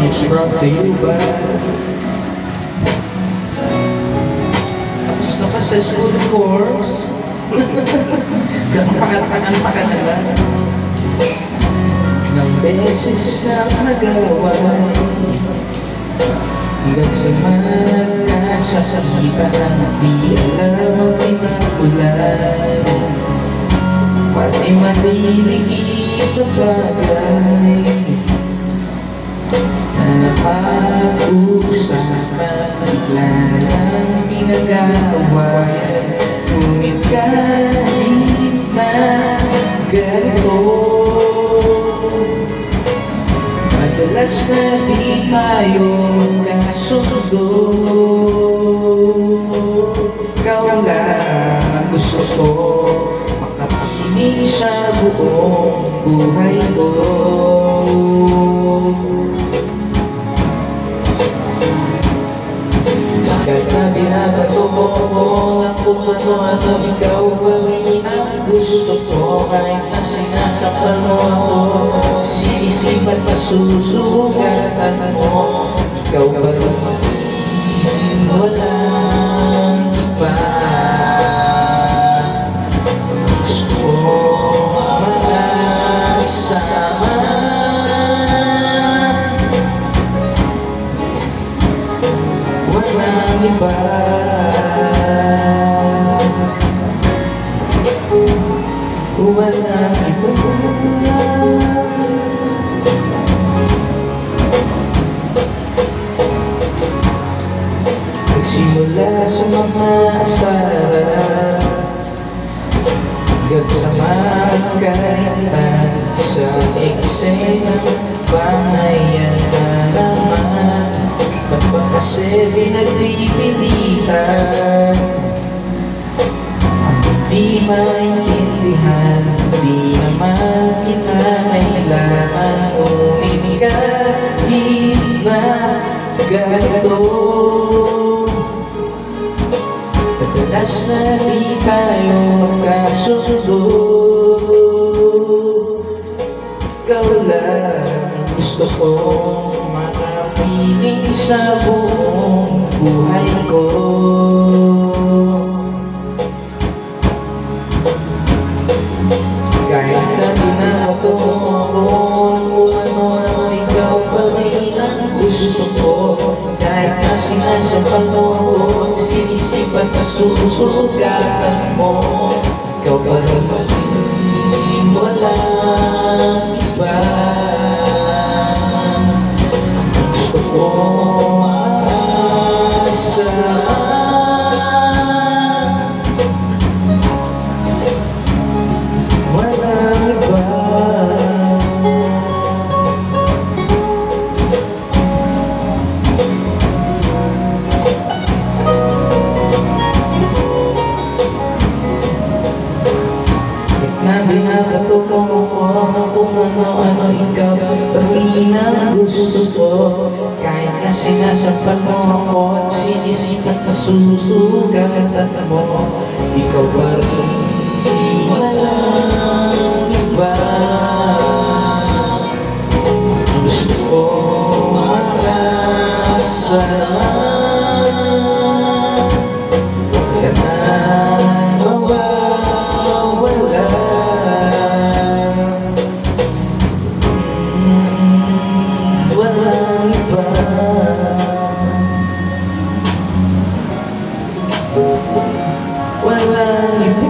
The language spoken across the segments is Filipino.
is brought to you by... Tapos na pa sa school course. Pakanta ka na lang. Ilang beses na nagawa, hanggang sa magkasakita, di alam ang pinagulay. Pati maliligid na bagay na napag-usapan, bigla lang pinag-aawayan. Ngunit kahit na ganito, madalas na di tayo kasundo. Ikaw lang ang gusto ko, makapiling sa buong buhay ko. Kahit na binabato mo ng kung ano-ano, ikaw pa rin ang gusto ko. Kahit na sinasaktan mo ako, sisisipat na susugatan mo, ikaw pa rin walang iba. Gusto ko makasama, walang iba. Walang iba. Nagsimula sa mga asaran, hanggang sa magkaitan, sa eksena bangayan na naman. Ba't ba kasi pinagpipilitan? Di maintindihan, di naman kinakailangan. Ngunit kahit na ganito, madalas na di tayo magkasundo. Ikaw lang gusto ko, makapiling sa buong buhay ko. Kahit na binabato ako ng kung ano-ano, ikaw pa rin ang gusto ko. Kahit na sinasaktan mo ako, sinisipat na susugatan mo, ikaw pa rin walang iba. Gusto ko makasama, walang iba. Na binabato mo ako ng kung ano-ano, ikaw pa rin ang gusto ko. Kahit na sinasaktan mo ako at sinisipat na susugatan mo, ikaw pa rin walang iba. Gusto ko makasama, huwag ka nang mawawala. Walang iba. Walang iba.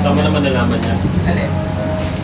Tama naman nalaman niya.